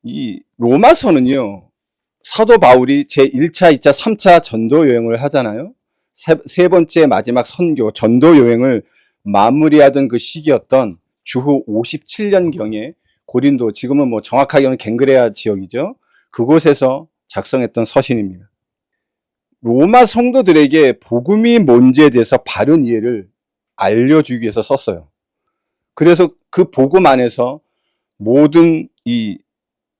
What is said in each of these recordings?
이 로마서는요, 사도 바울이 제1차, 2차, 3차 전도 여행을 하잖아요. 세 번째 마지막 선교, 전도 여행을 마무리하던 그 시기였던 주후 57년경에 고린도, 지금은 뭐 정확하게는 갱그레아 지역이죠. 그곳에서 작성했던 서신입니다. 로마 성도들에게 복음이 뭔지에 대해서 바른 이해를 알려주기 위해서 썼어요. 그래서 그 복음 안에서 모든 이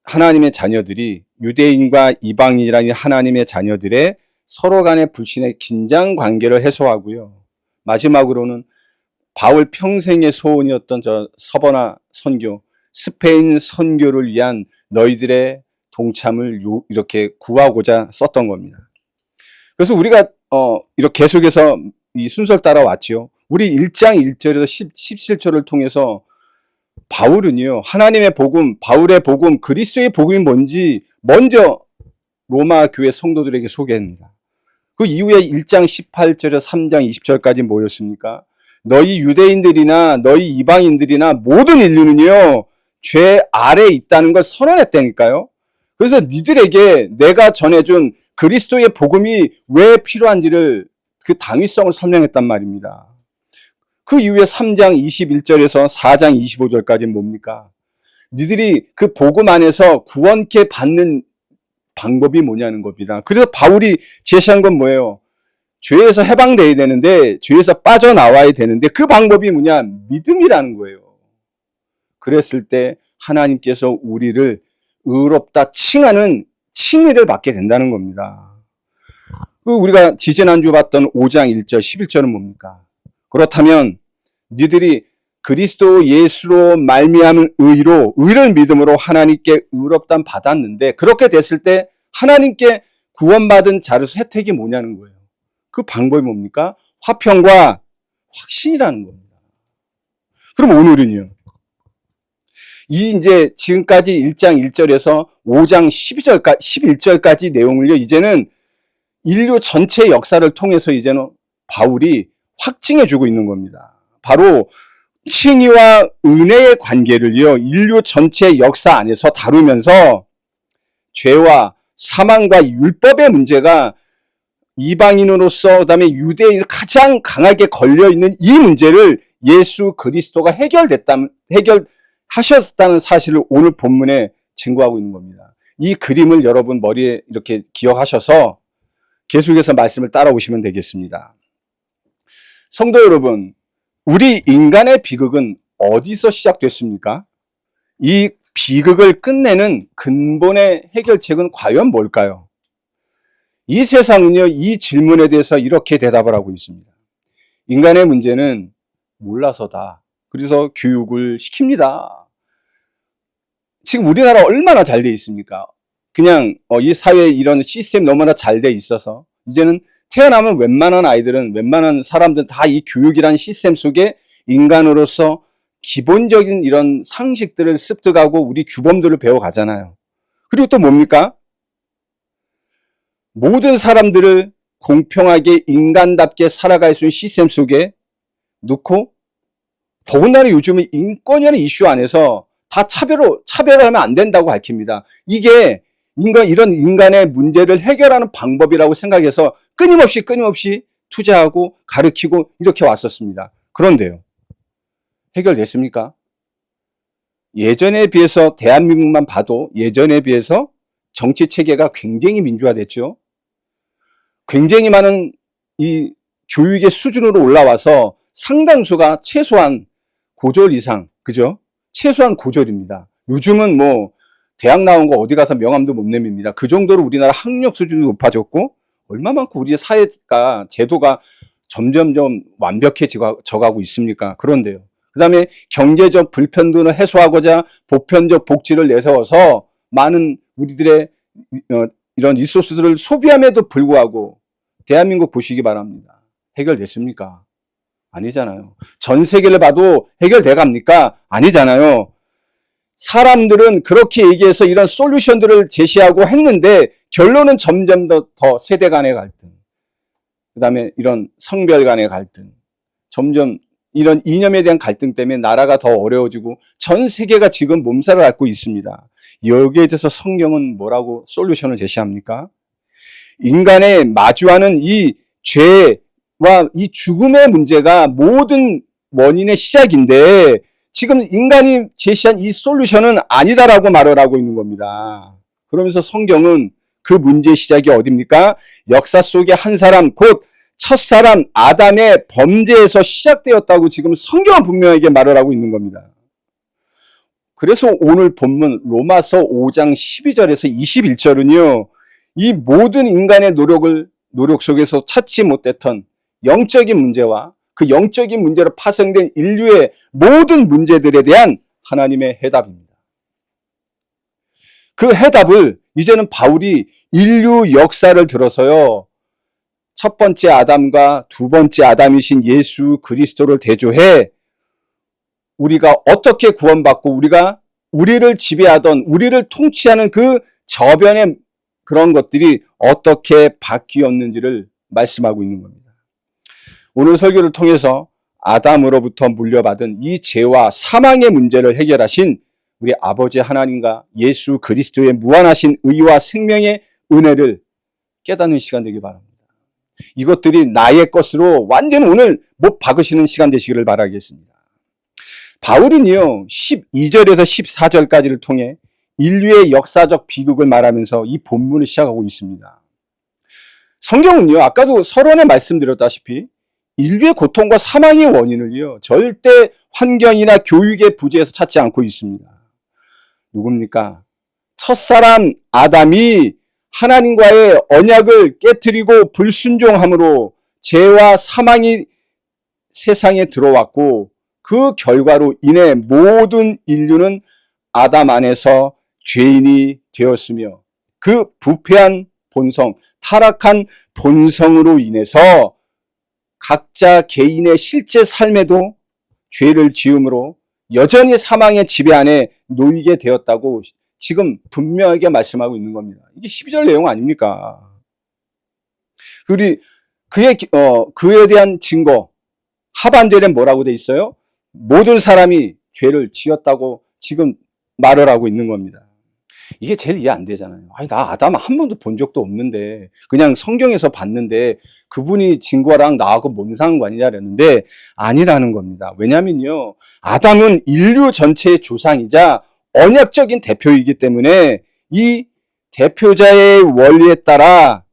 하나님의 자녀들이, 유대인과 이방인이라는 하나님의 자녀들의 서로 간의 불신의 긴장 관계를 해소하고요. 마지막으로는 바울 평생의 소원이었던 저 서버나 선교, 스페인 선교를 위한 너희들의 동참을 이렇게 구하고자 썼던 겁니다. 그래서 우리가 이렇게 계속해서 이 순서를 따라왔죠. 우리 1장 1절에서 17절을 통해서 바울은요, 하나님의 복음, 바울의 복음, 그리스도의 복음이 뭔지 먼저 로마 교회 성도들에게 소개합니다. 그 이후에 1장 18절에서 3장 20절까지 뭐였습니까? 너희 유대인들이나 너희 이방인들이나 모든 인류는요, 죄 아래에 있다는 걸 선언했다니까요. 그래서 니들에게 내가 전해준 그리스도의 복음이 왜 필요한지를, 그 당위성을 설명했단 말입니다. 그 이후에 3장 21절에서 4장 25절까지 뭡니까? 니들이 그 복음 안에서 구원케 받는 방법이 뭐냐는 겁니다. 그래서 바울이 제시한 건 뭐예요? 죄에서 해방되어야 되는데, 죄에서 빠져나와야 되는데, 그 방법이 뭐냐? 믿음이라는 거예요. 그랬을 때 하나님께서 우리를 의롭다 칭하는 칭의를 받게 된다는 겁니다. 우리가 지지난주 봤던 5장 1절 11절은 뭡니까? 그렇다면 니들이 그리스도 예수로 말미암은 의를 믿음으로 하나님께 의롭담 받았는데, 그렇게 됐을 때 하나님께 구원받은 자로서 혜택이 뭐냐는 거예요. 그 방법이 뭡니까? 화평과 확신이라는 겁니다. 그럼 오늘은요, 이제 지금까지 1장 1절에서 5장 11절까지 내용을요, 이제는 인류 전체 역사를 통해서 이제는 바울이 확증해주고 있는 겁니다. 바로 칭의와 은혜의 관계를요, 인류 전체 역사 안에서 다루면서 죄와 사망과 율법의 문제가 이방인으로서, 그다음에 유대인이 가장 강하게 걸려있는 이 문제를 예수 그리스도가 해결하셨다는 사실을 오늘 본문에 증거하고 있는 겁니다. 이 그림을 여러분 머리에 이렇게 기억하셔서 계속해서 말씀을 따라오시면 되겠습니다. 성도 여러분, 우리 인간의 비극은 어디서 시작됐습니까? 이 비극을 끝내는 근본의 해결책은 과연 뭘까요? 이 세상은요, 이 질문에 대해서 이렇게 대답을 하고 있습니다. 인간의 문제는 몰라서다. 그래서 교육을 시킵니다. 지금 우리나라 얼마나 잘 돼 있습니까? 그냥 이 사회에 이런 시스템이 너무나 잘 돼 있어서 이제는 태어나면 웬만한 아이들은, 웬만한 사람들은 다 이 교육이라는 시스템 속에 인간으로서 기본적인 이런 상식들을 습득하고 우리 규범들을 배워가잖아요. 그리고 또 뭡니까? 모든 사람들을 공평하게 인간답게 살아갈 수 있는 시스템 속에 넣고, 더군다나 요즘은 인권이라는 이슈 안에서 다 차별하면 안 된다고 밝힙니다. 이게 이런 인간의 문제를 해결하는 방법이라고 생각해서 끊임없이 투자하고 가르치고 이렇게 왔었습니다. 그런데요, 해결됐습니까? 예전에 비해서 대한민국만 봐도 예전에 비해서 정치 체계가 굉장히 민주화됐죠. 굉장히 많은 이 교육의 수준으로 올라와서 상당수가 최소한 고졸 이상, 그죠? 최소한 고졸입니다. 요즘은 뭐 대학 나온 거 어디 가서 명함도 못 내밉니다. 그 정도로 우리나라 학력 수준이 높아졌고, 얼마만큼 우리 사회가, 제도가 점점점 완벽해져가고 있습니까? 그런데요, 그 다음에 경제적 불평등을 해소하고자 보편적 복지를 내세워서 많은 우리들의 이런 리소스들을 소비함에도 불구하고 대한민국 보시기 바랍니다. 해결됐습니까? 아니잖아요. 전 세계를 봐도 해결돼 갑니까? 아니잖아요. 사람들은 그렇게 얘기해서 이런 솔루션들을 제시하고 했는데, 결론은 점점 더 세대 간의 갈등, 그 다음에 이런 성별 간의 갈등, 점점 이런 이념에 대한 갈등 때문에 나라가 더 어려워지고 전 세계가 지금 몸살을 앓고 있습니다. 여기에 대해서 성경은 뭐라고 솔루션을 제시합니까? 인간의 마주하는 이 죄와 이 죽음의 문제가 모든 원인의 시작인데 지금 인간이 제시한 이 솔루션은 아니다라고 말을 하고 있는 겁니다. 그러면서 성경은 그 문제의 시작이 어디입니까? 역사 속의 한 사람, 곧 첫사람 아담의 범죄에서 시작되었다고 지금 성경은 분명하게 말을 하고 있는 겁니다. 그래서 오늘 본문 로마서 5장 12절에서 21절은요. 이 모든 인간의 노력 속에서 찾지 못했던 영적인 문제와 그 영적인 문제로 파생된 인류의 모든 문제들에 대한 하나님의 해답입니다. 그 해답을 이제는 바울이 인류 역사를 들어서요. 첫 번째 아담과 두 번째 아담이신 예수 그리스도를 대조해 우리가 어떻게 구원받고 우리를 지배하던 우리를 통치하는 그 저변의 그런 것들이 어떻게 바뀌었는지를 말씀하고 있는 겁니다. 오늘 설교를 통해서 아담으로부터 물려받은 이 죄와 사망의 문제를 해결하신 우리 아버지 하나님과 예수 그리스도의 무한하신 의와 생명의 은혜를 깨닫는 시간 되길 바랍니다. 이것들이 나의 것으로 완전 오늘 못 박으시는 시간 되시기를 바라겠습니다. 바울은요, 12절에서 14절까지를 통해 인류의 역사적 비극을 말하면서 이 본문을 시작하고 있습니다. 성경은요, 아까도 서론에 말씀드렸다시피 인류의 고통과 사망의 원인을요, 절대 환경이나 교육의 부재에서 찾지 않고 있습니다. 누굽니까? 첫사람 아담이 하나님과의 언약을 깨트리고 불순종함으로 죄와 사망이 세상에 들어왔고 그 결과로 인해 모든 인류는 아담 안에서 죄인이 되었으며 그 부패한 본성, 타락한 본성으로 인해서 각자 개인의 실제 삶에도 죄를 지음으로 여전히 사망의 지배 안에 놓이게 되었다고 지금 분명하게 말씀하고 있는 겁니다. 이게 12절 내용 아닙니까? 그에 대한 증거, 하반절엔 뭐라고 돼 있어요? 모든 사람이 죄를 지었다고 지금 말을 하고 있는 겁니다. 이게 제일 이해 안 되잖아요. 아니, 나 아담 한 번도 본 적도 없는데, 그냥 성경에서 봤는데, 그분이 증거랑 나하고 뭔 상관이냐라는데, 아니라는 겁니다. 왜냐면요, 아담은 인류 전체의 조상이자 언약적인 대표이기 때문에, 이 대표자의 원리에 따라,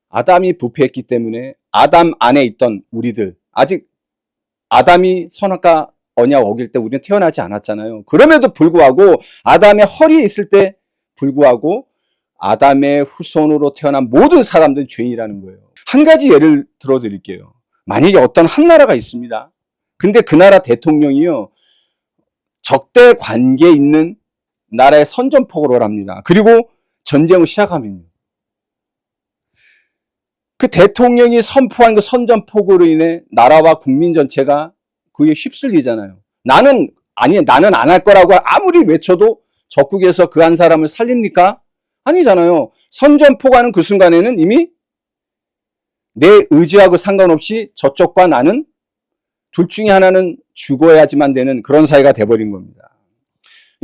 아담이 부패했기 때문에, 아담 안에 있던 우리들, 아직 아담이 선악과 언약 어길 때 우리는 태어나지 않았잖아요. 그럼에도 불구하고 아담의 허리에 있을 때 불구하고 아담의 후손으로 태어난 모든 사람들은 죄인이라는 거예요. 한 가지 예를 들어드릴게요. 만약에 어떤 한 나라가 있습니다. 근데 그 나라 대통령이요, 적대 관계에 있는 나라의 선전포고를 합니다. 그리고 전쟁을 시작하면요, 그 대통령이 선포한 그 선전포고로 인해 나라와 국민 전체가 그게 휩쓸리잖아요. 나는 안 할 거라고 아무리 외쳐도 적국에서 그 한 사람을 살립니까? 아니잖아요. 선전포고하는 그 순간에는 이미 내 의지하고 상관없이 저쪽과 나는 둘 중에 하나는 죽어야지만 되는 그런 사회가 돼버린 겁니다.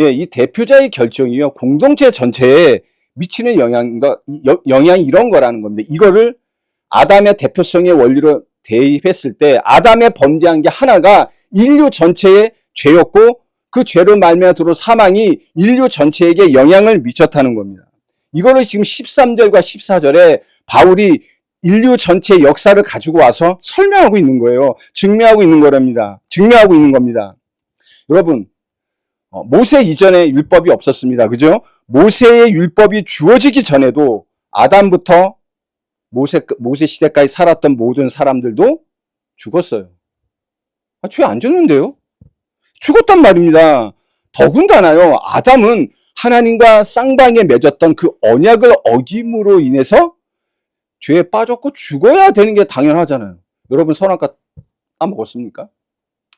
예, 이 대표자의 결정이요, 공동체 전체에 미치는 영향이 이런 거라는 겁니다. 이거를 아담의 대표성의 원리로 대입했을 때 아담의 범죄한 게 하나가 인류 전체의 죄였고 그 죄로 말미암아 들어온 사망이 인류 전체에게 영향을 미쳤다는 겁니다. 이거를 지금 13절과 14절에 바울이 인류 전체의 역사를 가지고 와서 설명하고 있는 거예요. 증명하고 있는 겁니다. 여러분, 모세 이전에 율법이 없었습니다. 그죠? 모세의 율법이 주어지기 전에도 아담부터 모세 시대까지 살았던 모든 사람들도 죽었어요. 죄 안 졌는데요? 죽었단 말입니다. 더군다나요, 아담은 하나님과 쌍방에 맺었던 그 언약을 어김으로 인해서 죄에 빠졌고 죽어야 되는 게 당연하잖아요. 여러분 선악과 따먹었습니까?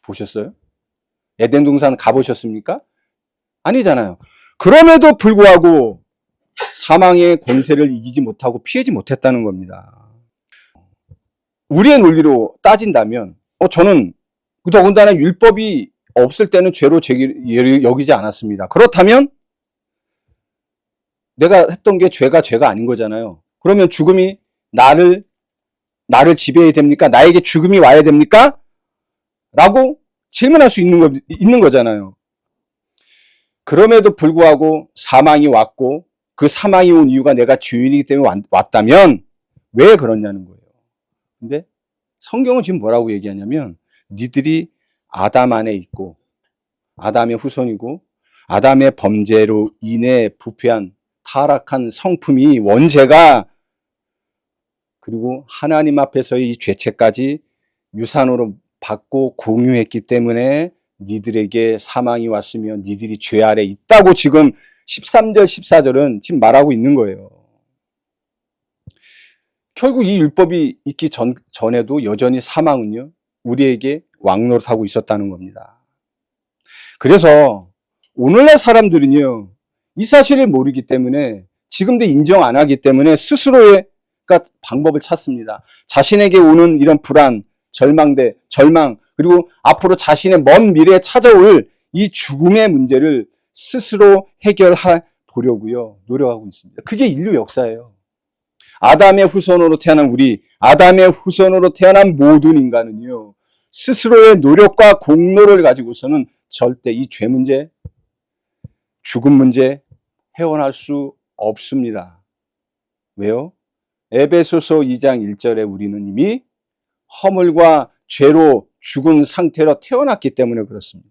보셨어요? 에덴 동산 가보셨습니까? 아니잖아요. 그럼에도 불구하고 사망의 권세를 이기지 못하고 피하지 못했다는 겁니다. 우리의 논리로 따진다면 저는 더군다나 율법이 없을 때는 죄로 여기지 않았습니다. 그렇다면 내가 했던 게 죄가 아닌 거잖아요. 그러면 죽음이 나를 지배해야 됩니까? 나에게 죽음이 와야 됩니까? 라고 질문할 수 있는 거잖아요. 그럼에도 불구하고 사망이 왔고 그 사망이 온 이유가 내가 죄인이기 때문에 왔다면 왜 그러냐는 거예요. 근데 성경은 지금 뭐라고 얘기하냐면 니들이 아담 안에 있고 아담의 후손이고 아담의 범죄로 인해 부패한 타락한 성품이 원죄가 그리고 하나님 앞에서의 이 죄책까지 유산으로 받고 공유했기 때문에 니들에게 사망이 왔으며 니들이 죄 아래 있다고 지금 13절 14절은 지금 말하고 있는 거예요. 결국 이 율법이 있기 전에도 여전히 사망은요 우리에게 왕노릇하고 있었다는 겁니다. 그래서 오늘날 사람들은요 이 사실을 모르기 때문에 지금도 인정 안 하기 때문에 스스로의 방법을 찾습니다. 자신에게 오는 이런 불안, 절망, 그리고 앞으로 자신의 먼 미래에 찾아올 이 죽음의 문제를 스스로 해결해 보려고요 노력하고 있습니다. 그게 인류 역사예요. 아담의 후손으로 태어난 아담의 후손으로 태어난 모든 인간은요 스스로의 노력과 공로를 가지고서는 절대 이 죄 문제, 죽음 문제 헤어날 수 없습니다. 왜요? 에베소서 2장 1절에 우리는 이미 허물과 죄로 죽은 상태로 태어났기 때문에 그렇습니다.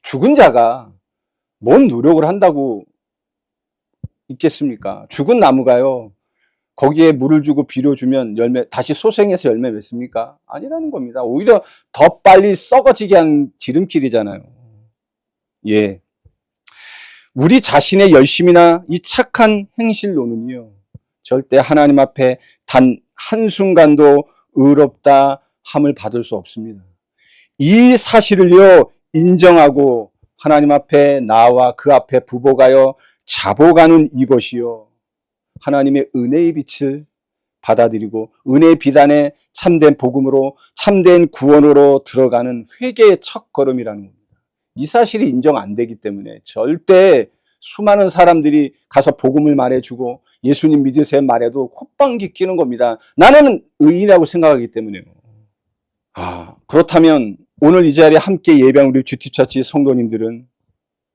죽은 자가 뭔 노력을 한다고 있겠습니까? 죽은 나무가요 거기에 물을 주고 비료 주면 다시 소생해서 열매 맺습니까? 아니라는 겁니다. 오히려 더 빨리 썩어지게 한 지름길이잖아요. 예. 우리 자신의 열심이나 이 착한 행실로는요, 절대 하나님 앞에 단 한순간도 의롭다 함을 받을 수 없습니다. 이 사실을요, 인정하고 하나님 앞에 나와 그 앞에 부복하여 자복하는 이것이요, 하나님의 은혜의 빛을 받아들이고 은혜의 비단에 참된 복음으로 참된 구원으로 들어가는 회개의 첫걸음이라는 겁니다. 이 사실이 인정 안 되기 때문에 절대 수많은 사람들이 가서 복음을 말해주고 예수님 믿으세요 말해도 콧방귀 끼는 겁니다. 나는 의인이라고 생각하기 때문에요. 그렇다면 오늘 이 자리에 함께 예배한 우리 주티처치 성도님들은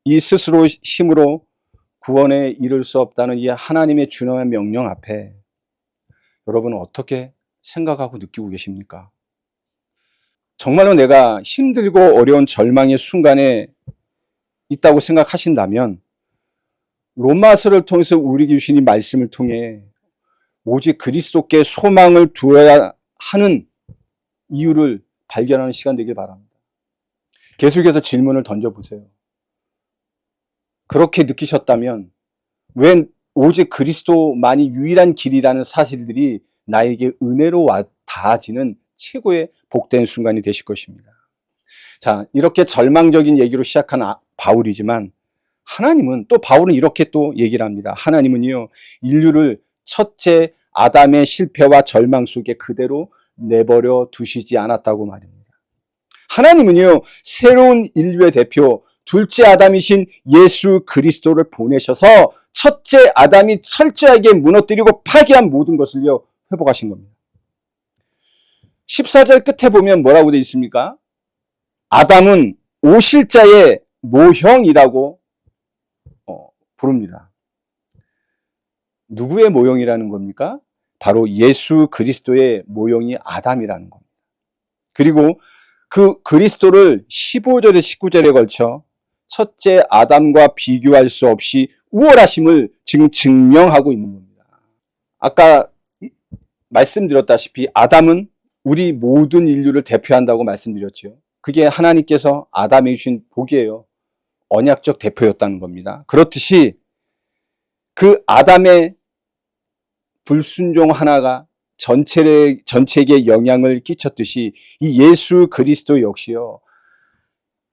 이 스스로 힘으로 구원에 이를 수 없다는 이 하나님의 준엄한 명령 앞에 여러분은 어떻게 생각하고 느끼고 계십니까? 정말로 내가 힘들고 어려운 절망의 순간에 있다고 생각하신다면 로마서를 통해서 우리에게 주신 이 말씀을 통해 오직 그리스도께 소망을 두어야 하는 이유를 발견하는 시간 되길 바랍니다. 계속해서 질문을 던져보세요. 그렇게 느끼셨다면 왜 오직 그리스도만이 유일한 길이라는 사실들이 나에게 은혜로 닿아지는 최고의 복된 순간이 되실 것입니다. 자, 이렇게 절망적인 얘기로 시작한 바울이지만 하나님은 또 바울은 이렇게 또 얘기를 합니다. 하나님은요, 인류를 첫째 아담의 실패와 절망 속에 그대로 내버려 두시지 않았다고 말입니다. 하나님은요, 새로운 인류의 대표, 둘째 아담이신 예수 그리스도를 보내셔서 첫째 아담이 철저하게 무너뜨리고 파괴한 모든 것을요, 회복하신 겁니다. 14절 끝에 보면 뭐라고 되어 있습니까? 아담은 오실자의 모형이라고 부릅니다. 누구의 모형이라는 겁니까? 바로 예수 그리스도의 모형이 아담이라는 겁니다. 그리고 그 그리스도를 15절에 19절에 걸쳐 첫째 아담과 비교할 수 없이 우월하심을 지금 증명하고 있는 겁니다. 아까 말씀드렸다시피 아담은 우리 모든 인류를 대표한다고 말씀드렸죠. 그게 하나님께서 아담에게 주신 복이에요. 언약적 대표였다는 겁니다. 그렇듯이 그 아담의 불순종 하나가 전체에게 영향을 끼쳤듯이 이 예수 그리스도 역시요,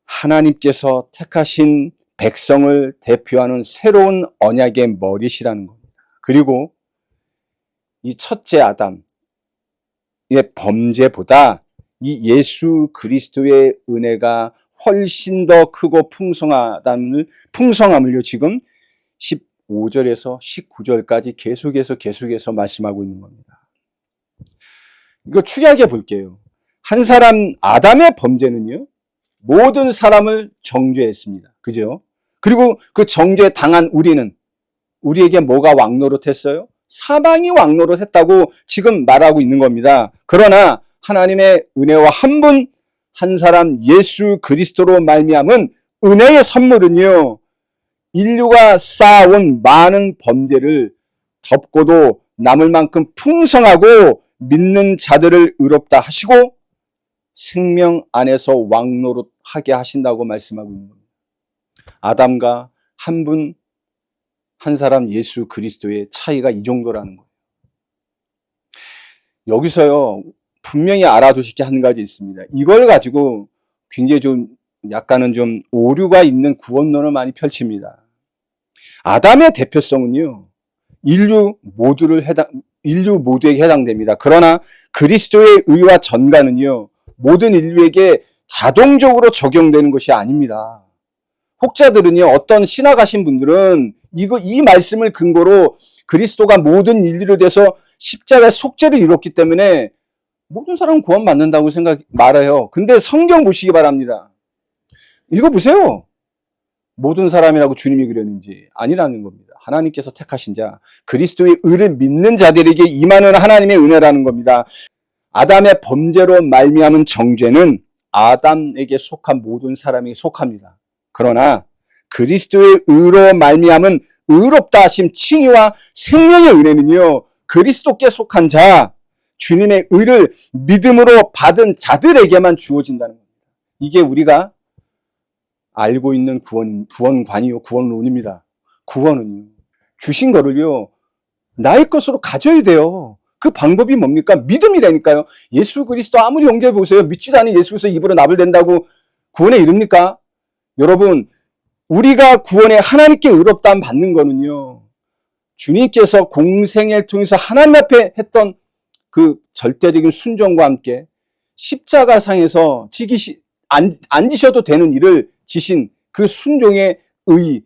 하나님께서 택하신 백성을 대표하는 새로운 언약의 머리시라는 겁니다. 그리고 이 첫째 아담의 범죄보다 이 예수 그리스도의 은혜가 훨씬 더 크고 풍성함을요, 지금 15절에서 19절까지 계속해서 말씀하고 있는 겁니다. 이거 추리하게 볼게요. 한 사람, 아담의 범죄는요, 모든 사람을 정죄했습니다. 그죠? 그리고 그 정죄 당한 우리에게 뭐가 왕노릇했어요? 사망이 왕노릇했다고 지금 말하고 있는 겁니다. 그러나 하나님의 은혜와 한 사람 예수 그리스도로 말미암은 은혜의 선물은요, 인류가 쌓아온 많은 범죄를 덮고도 남을 만큼 풍성하고 믿는 자들을 의롭다 하시고 생명 안에서 왕노릇하게 하신다고 말씀하고 있는 겁니다. 아담과 한 사람 예수 그리스도의 차이가 이 정도라는 거예요. 여기서요, 분명히 알아두실 게 한 가지 있습니다. 이걸 가지고 굉장히 약간은 오류가 있는 구원론을 많이 펼칩니다. 아담의 대표성은요, 인류 모두에게 해당됩니다. 그러나 그리스도의 의와 전가는요, 모든 인류에게 자동적으로 적용되는 것이 아닙니다. 혹자들은요, 어떤 신학 가신 분들은 이 말씀을 근거로 그리스도가 모든 인류를 대해서 십자가의 속죄를 이뤘기 때문에 모든 사람은 구원받는다고 말해요. 근데 성경 보시기 바랍니다. 읽어보세요. 모든 사람이라고 주님이 그랬는지 아니라는 겁니다. 하나님께서 택하신 자, 그리스도의 의를 믿는 자들에게 임하는 하나님의 은혜라는 겁니다. 아담의 범죄로 말미암은 정죄는 아담에게 속한 모든 사람에게 속합니다. 그러나 그리스도의 의로 말미암은 의롭다 하심 칭의와 생명의 은혜는요, 그리스도께 속한 자, 주님의 의를 믿음으로 받은 자들에게만 주어진다는 겁니다. 이게 우리가 알고 있는 구원관이요, 구원론입니다. 구원은요, 주신 거를요, 나의 것으로 가져야 돼요. 그 방법이 뭡니까? 믿음이라니까요. 예수 그리스도 아무리 영접해 보세요. 믿지도 않은 예수 그리스도 입으로 나불댄다고 구원에 이릅니까? 여러분, 우리가 구원에 하나님께 의롭다함 받는 거는요, 주님께서 공생애를 통해서 하나님 앞에 했던 그 절대적인 순종과 함께 십자가상에서 앉으셔도 되는 일을 지신 그 순종의 의,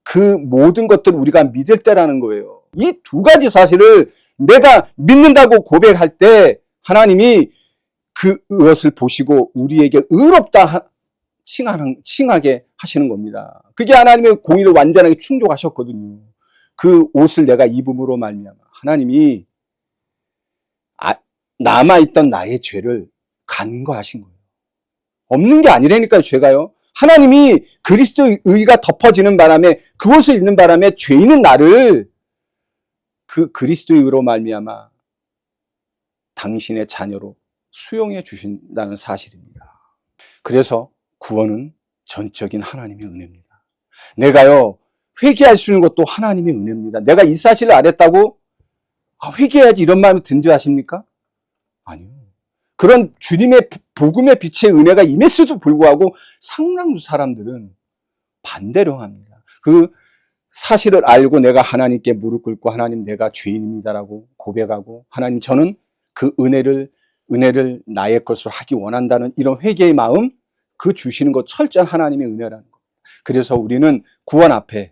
그 모든 것들을 우리가 믿을 때라는 거예요. 이 두 가지 사실을 내가 믿는다고 고백할 때 하나님이 그것을 보시고 우리에게 의롭다 칭하게 하시는 겁니다. 그게 하나님의 공의를 완전하게 충족하셨거든요. 그 옷을 내가 입음으로 말미암아 하나님이 남아있던 나의 죄를 간과하신 거예요. 없는 게 아니라니까요, 죄가요. 하나님이 그리스도의 의가 덮어지는 바람에, 그것을 읽는 바람에 죄 있는 나를 그 그리스도의 의로 말미암아 당신의 자녀로 수용해 주신다는 사실입니다. 그래서 구원은 전적인 하나님의 은혜입니다. 내가요, 회개할 수 있는 것도 하나님의 은혜입니다. 내가 이 사실을 알았다고 회개해야지 이런 마음이 든지 아십니까? 아니요. 그런 주님의 복음의 빛의 은혜가 임했어도 불구하고 상당수 사람들은 반대로 합니다. 그 사실을 알고 내가 하나님께 무릎 꿇고 하나님 내가 죄인입니다라고 고백하고 하나님 저는 그 은혜를 나의 것으로 하기 원한다는 이런 회개의 마음, 그 주시는 것 철저한 하나님의 은혜라는 것. 그래서 우리는 구원 앞에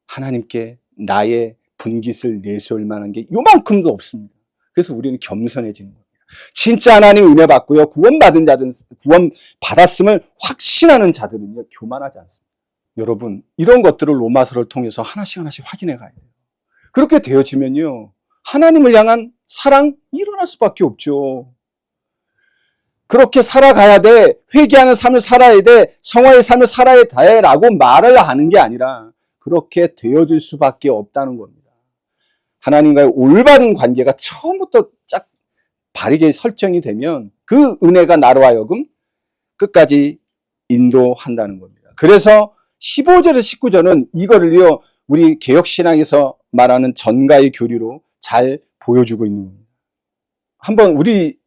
하나님께 나의 분깃을 내세울 만한 게 요만큼도 없습니다. 그래서 우리는 겸손해지는 겁니다. 진짜 하나님 은혜 받고요, 구원 받았음을 확신하는 자들은요, 교만하지 않습니다. 여러분, 이런 것들을 로마서를 통해서 하나씩 확인해 가야 돼요. 그렇게 되어지면요, 하나님을 향한 사랑 일어날 수밖에 없죠. 그렇게 살아가야 돼, 회개하는 삶을 살아야 돼, 성화의 삶을 살아야 돼라고 말을 하는 게 아니라 그렇게 되어질 수밖에 없다는 겁니다. 하나님과의 올바른 관계가 처음부터 쫙 바르게 설정이 되면 그 은혜가 나로 하여금 끝까지 인도한다는 겁니다. 그래서 15절에서 19절은 이거를요, 우리 개혁신앙에서 말하는 전가의 교리로 잘 보여주고 있는 겁니다. 한번 우리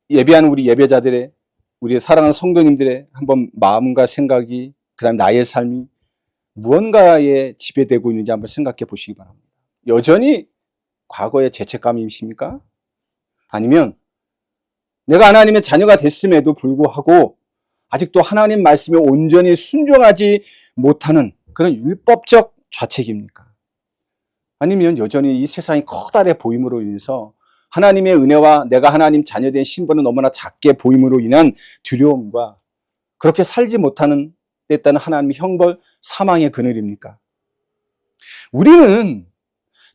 예배하는 우리 예배자들의, 우리 사랑하는 성도님들의 한번 마음과 생각이, 그 다음 나의 삶이 무언가에 지배되고 있는지 한번 생각해 보시기 바랍니다. 여전히 과거의 죄책감이십니까? 아니면 내가 하나님의 자녀가 됐음에도 불구하고 아직도 하나님 말씀에 온전히 순종하지 못하는 그런 율법적 좌책입니까? 아니면 여전히 이 세상이 커다래 보임으로 인해서 하나님의 은혜와 내가 하나님 자녀된 신분은 너무나 작게 보임으로 인한 두려움과 그렇게 살지 못하는 데 따른 하나님의 형벌, 사망의 그늘입니까? 우리는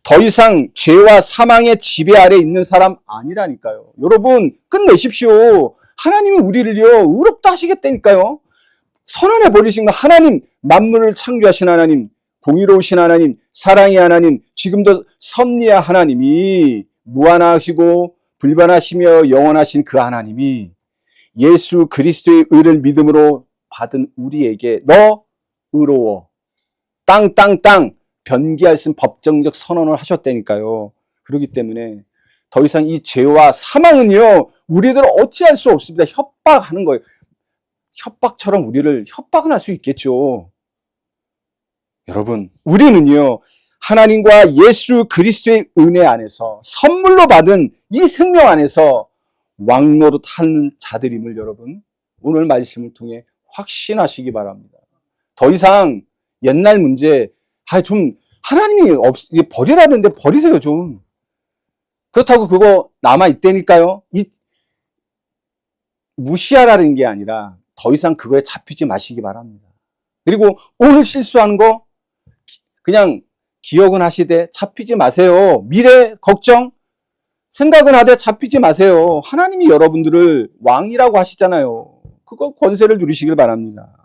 더 이상 죄와 사망의 지배 아래 있는 사람 아니라니까요. 여러분 끝내십시오. 하나님이 우리를요 의롭다 하시겠다니까요. 선언해 버리신 거. 하나님, 만물을 창조하신 하나님, 공의로우신 하나님, 사랑의 하나님, 지금도 섭리의 하나님이 무한하시고 불변하시며 영원하신 그 하나님이 예수 그리스도의 의를 믿음으로 받은 우리에게 너 의로워 땅땅땅 변기할 수 있는 법정적 선언을 하셨다니까요. 그렇기 때문에 더 이상 이 죄와 사망은요 우리들을 어찌할 수 없습니다. 협박하는 거예요. 협박처럼 우리를 협박은 할 수 있겠죠. 여러분, 우리는요 하나님과 예수 그리스도의 은혜 안에서 선물로 받은 이 생명 안에서 왕노릇하는 자들임을 여러분 오늘 말씀을 통해 확신하시기 바랍니다. 더 이상 옛날 문제 좀 하나님이 버리라는데 버리세요 좀. 그렇다고 그거 남아있다니까요. 무시하라는 게 아니라 더 이상 그거에 잡히지 마시기 바랍니다. 그리고 오늘 실수한 거 그냥 기억은 하시되 잡히지 마세요. 미래 걱정 생각은 하되 잡히지 마세요. 하나님이 여러분들을 왕이라고 하시잖아요. 그거 권세를 누리시길 바랍니다.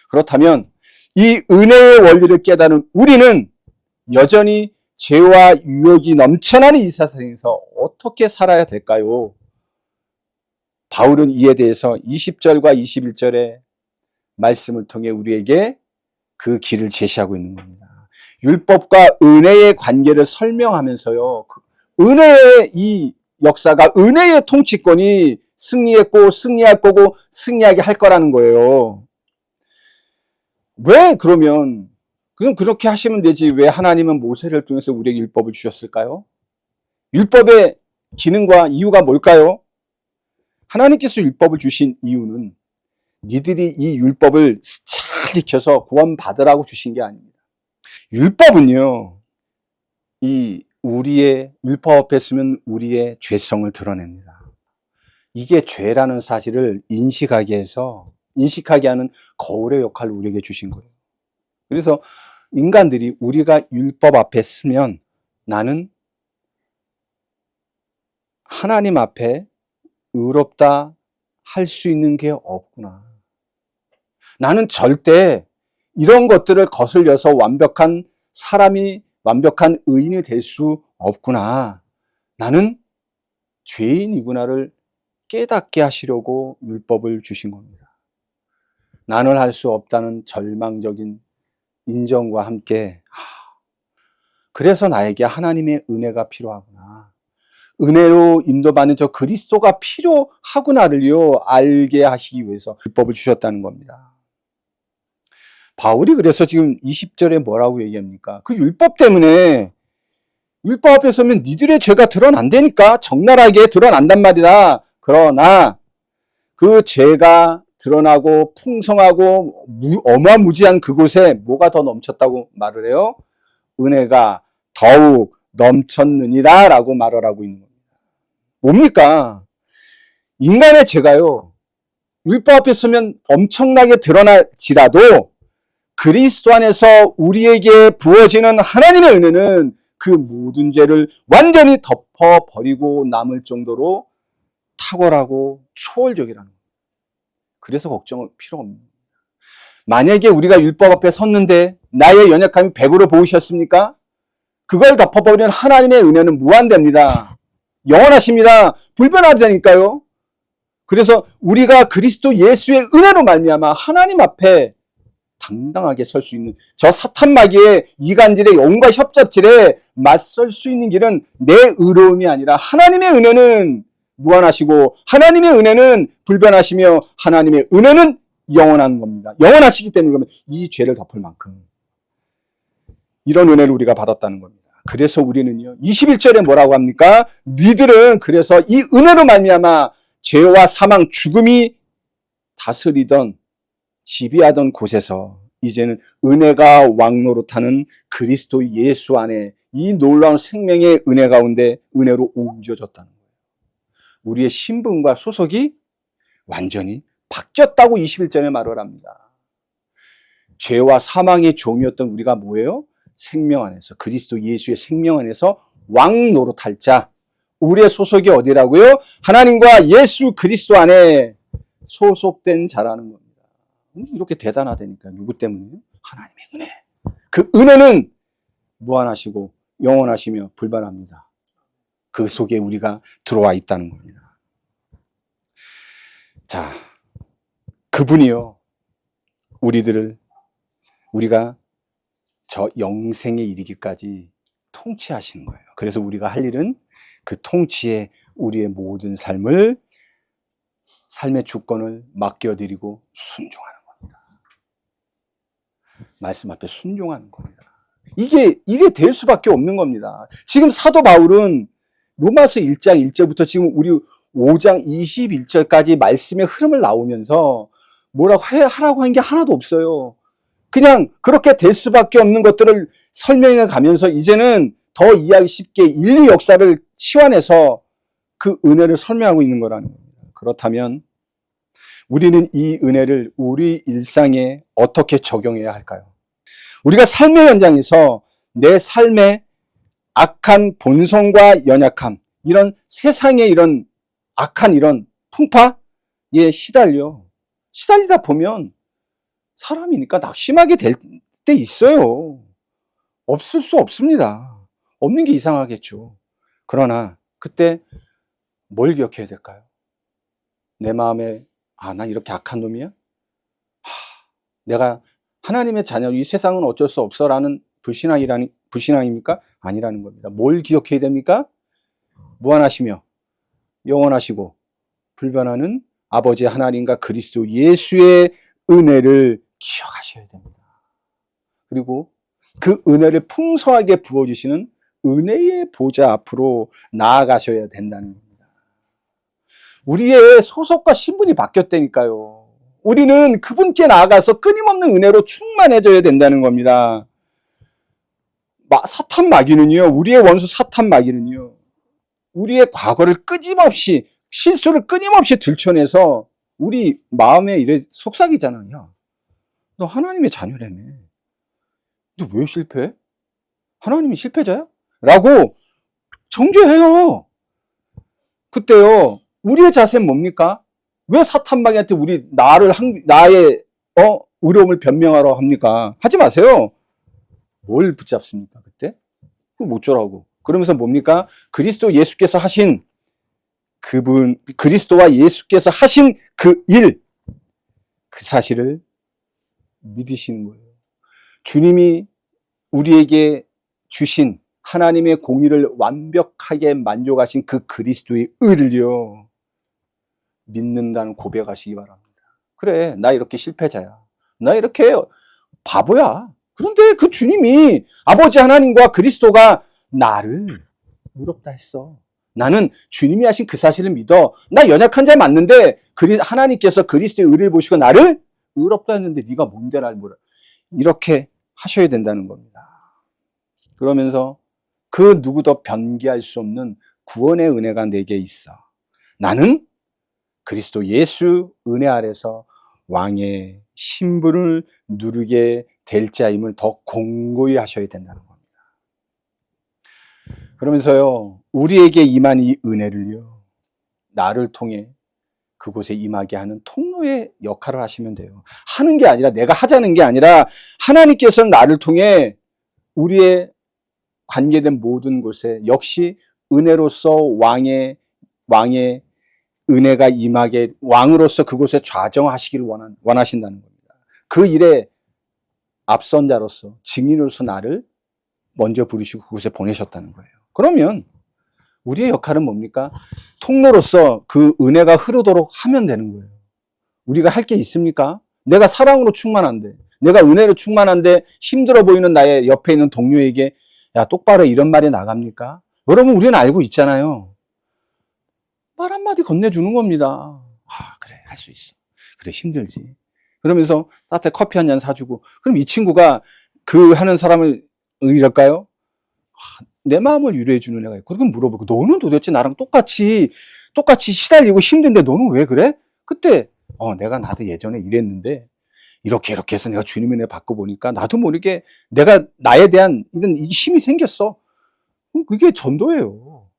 그렇다면 이 은혜의 원리를 깨달은 우리는 여전히 죄와 유혹이 넘쳐나는 이 세상에서 어떻게 살아야 될까요? 바울은 이에 대해서 20절과 21절의 말씀을 통해 우리에게 그 길을 제시하고 있는 겁니다. 율법과 은혜의 관계를 설명하면서요. 은혜의 이 역사가 은혜의 통치권이 승리했고 승리할 거고 승리하게 할 거라는 거예요. 왜 그러면 그럼 그렇게 하시면 되지 왜 하나님은 모세를 통해서 우리에게 율법을 주셨을까요? 율법의 기능과 이유가 뭘까요? 하나님께서 율법을 주신 이유는 니들이 이 율법을 잘 지켜서 구원받으라고 주신 게 아닙니다. 율법은요, 우리의 율법 앞에 서면 우리의 죄성을 드러냅니다. 이게 죄라는 사실을 인식하게 하는 거울의 역할을 우리에게 주신 거예요. 그래서 인간들이 우리가 율법 앞에 서면 나는 하나님 앞에 의롭다 할 수 있는 게 없구나. 나는 절대 이런 것들을 거슬려서 완벽한 사람이 완벽한 의인이 될 수 없구나. 나는 죄인이구나를 깨닫게 하시려고 율법을 주신 겁니다. 나는 할 수 없다는 절망적인 인정과 함께 그래서 나에게 하나님의 은혜가 필요하구나. 은혜로 인도받는 저 그리스도가 필요하구나를요 알게 하시기 위해서 율법을 주셨다는 겁니다. 바울이 그래서 지금 20절에 뭐라고 얘기합니까? 그 율법 때문에 율법 앞에 서면 니들의 죄가 드러난다니까 적나라하게 드러난단 말이다. 그러나 그 죄가 드러나고 풍성하고 어마무지한 그곳에 뭐가 더 넘쳤다고 말을 해요? 은혜가 더욱 넘쳤느니라 라고 말을 하고 있는 겁니다. 뭡니까? 인간의 죄가요 율법 앞에 서면 엄청나게 드러나지라도 그리스도 안에서 우리에게 부어지는 하나님의 은혜는 그 모든 죄를 완전히 덮어버리고 남을 정도로 탁월하고 초월적이라는 거예요. 그래서 걱정할 필요가 없는 겁니다. 만약에 우리가 율법 앞에 섰는데 나의 연약함이 100으로 보이셨습니까? 그걸 덮어버리는 하나님의 은혜는 무한대입니다. 영원하십니다. 불변하다니까요. 그래서 우리가 그리스도 예수의 은혜로 말미암아 하나님 앞에 당당하게 설 수 있는 저 사탄마귀의 이간질의 온갖 협잡질에 맞설 수 있는 길은 내 의로움이 아니라 하나님의 은혜는 무한하시고 하나님의 은혜는 불변하시며 하나님의 은혜는 영원한 겁니다. 영원하시기 때문에 이 죄를 덮을 만큼 이런 은혜를 우리가 받았다는 겁니다. 그래서 우리는요 21절에 뭐라고 합니까? 니들은 그래서 이 은혜로 말미암아 죄와 사망, 죽음이 다스리던 지배하던 곳에서 이제는 은혜가 왕노릇하는 그리스도 예수 안에 이 놀라운 생명의 은혜 가운데 은혜로 옮겨졌다는 거예요. 우리의 신분과 소속이 완전히 바뀌었다고 21절에 말을 합니다. 죄와 사망의 종이었던 우리가 뭐예요? 생명 안에서, 그리스도 예수의 생명 안에서 왕 노릇할 자. 우리의 소속이 어디라고요? 하나님과 예수 그리스도 안에 소속된 자라는 겁니다. 이렇게 대단하다니까. 누구 때문이에요? 하나님의 은혜. 그 은혜는 무한하시고 영원하시며 불변합니다. 그 속에 우리가 들어와 있다는 겁니다. 자, 그분이요, 우리가 저 영생에 이르기까지 통치하시는 거예요. 그래서 우리가 할 일은 그 통치에 우리의 모든 삶의 주권을 맡겨드리고 순종하는 겁니다. 말씀 앞에 순종하는 겁니다. 이게 될 수밖에 없는 겁니다. 지금 사도 바울은 로마서 1장 1절부터 지금 우리 5장 21절까지 말씀의 흐름을 나오면서 뭐라고 하라고 한 게 하나도 없어요. 그냥 그렇게 될 수밖에 없는 것들을 설명해 가면서 이제는 더 이해하기 쉽게 인류 역사를 치환해서 그 은혜를 설명하고 있는 거라는 겁니다. 그렇다면 우리는 이 은혜를 우리 일상에 어떻게 적용해야 할까요? 우리가 삶의 현장에서 내 삶의 악한 본성과 연약함, 이런 세상의 이런 악한 이런 풍파에 시달리다 보면 사람이니까 낙심하게 될 때 있어요. 없을 수 없습니다. 없는 게 이상하겠죠. 그러나 그때 뭘 기억해야 될까요? 내 마음에 난 이렇게 악한 놈이야? 내가 하나님의 자녀, 이 세상은 어쩔 수 없어라는 불신앙입니까? 아니라는 겁니다. 뭘 기억해야 됩니까? 무한하시며 영원하시고 불변하는 아버지 하나님과 그리스도 예수의 은혜를 기억하셔야 됩니다. 그리고 그 은혜를 풍성하게 부어주시는 은혜의 보좌 앞으로 나아가셔야 된다는 겁니다. 우리의 소속과 신분이 바뀌었다니까요. 우리는 그분께 나아가서 끊임없는 은혜로 충만해져야 된다는 겁니다. 사탄 마귀는요, 우리의 원수 사탄 마귀는요, 우리의 과거를 끊임없이, 실수를 끊임없이 들춰내서 우리 마음에 이래 속삭이잖아요. 야, 너 하나님의 자녀라며. 너 왜 실패해? 하나님이 실패자야? 라고 정죄해요. 그때요, 우리의 자세는 뭡니까? 왜 사탄 마귀한테 나의 의로움을 변명하러 합니까? 하지 마세요. 뭘 붙잡습니까, 그때? 그거 못 줘라고. 그러면서 뭡니까? 그리스도 예수께서 하신 그리스도와 예수께서 하신 그 일, 그 사실을 믿으시는 거예요. 주님이 우리에게 주신 하나님의 공의를 완벽하게 만족하신 그 그리스도의 의를요, 믿는다는 고백하시기 바랍니다. 그래, 나 이렇게 실패자야. 나 이렇게 바보야. 그런데 그 주님이, 아버지 하나님과 그리스도가 나를 의롭다 했어. 나는 주님이 하신 그 사실을 믿어. 나 연약한 자 맞는데 하나님께서 그리스도의 의를 보시고 나를 의롭다 했는데 네가 뭔데 날 뭐라. 이렇게 하셔야 된다는 겁니다. 그러면서 그 누구도 변기할 수 없는 구원의 은혜가 내게 있어. 나는 그리스도 예수 은혜 아래서 왕의 신분을 누리게 될 자임을 더 공고히 하셔야 된다는 겁니다. 그러면서요, 우리에게 임한 이 은혜를요, 나를 통해 그곳에 임하게 하는 통로의 역할을 하시면 돼요. 하는 게 아니라, 내가 하자는 게 아니라 하나님께서는 나를 통해 우리의 관계된 모든 곳에 역시 은혜로서 왕의 은혜가 임하게, 왕으로서 그곳에 좌정하시기를 원하신다는 겁니다. 그 일에 앞선 자로서, 증인으로서 나를 먼저 부르시고 그곳에 보내셨다는 거예요. 그러면 우리의 역할은 뭡니까? 통로로서 그 은혜가 흐르도록 하면 되는 거예요. 우리가 할 게 있습니까? 내가 사랑으로 충만한데, 내가 은혜로 충만한데 힘들어 보이는 나의 옆에 있는 동료에게 야, 똑바로 이런 말이 나갑니까? 여러분, 우리는 알고 있잖아요. 말 한마디 건네주는 겁니다. 그래, 할 수 있어. 그래, 힘들지. 그러면서 따뜻하게 커피 한 잔 사주고, 그럼 이 친구가 그 하는 사람을, 이럴까요? 내 마음을 위로해주는 애가 있고, 그럼 물어보고, 너는 도대체 나랑 똑같이 시달리고 힘든데 너는 왜 그래? 그때, 나도 예전에 이랬는데, 이렇게 해서 내가 주님의 은혜 받고 보니까, 나도 모르게 나에 대한 이런 힘이 생겼어. 그럼 그게 전도예요.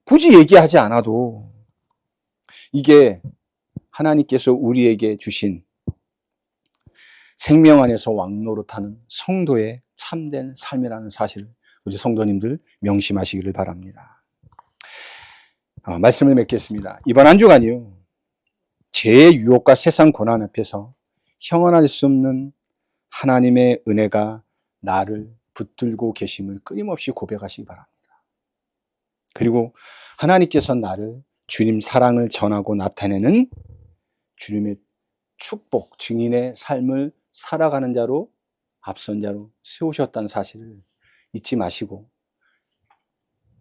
굳이 얘기하지 않아도. 이게 하나님께서 우리에게 주신 생명 안에서 왕노릇하는 성도의 참된 삶이라는 사실을 우리 성도님들 명심하시기를 바랍니다. 말씀을 맺겠습니다. 이번 한 주간이요, 죄의 유혹과 세상 고난 앞에서 형언할 수 없는 하나님의 은혜가 나를 붙들고 계심을 끊임없이 고백하시기 바랍니다. 그리고 하나님께서 나를 주님 사랑을 전하고 나타내는 주님의 축복, 증인의 삶을 살아가는 자로, 앞선 자로 세우셨다는 사실을 잊지 마시고,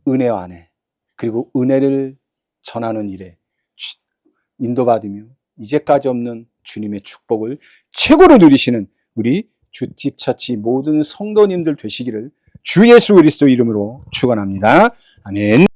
은혜 안에, 그리고 은혜를 전하는 일에 인도받으며 이제까지 없는 주님의 축복을 최고로 누리시는 우리 주집 처치 모든 성도님들 되시기를 주 예수 그리스도 이름으로 축원합니다. 아멘.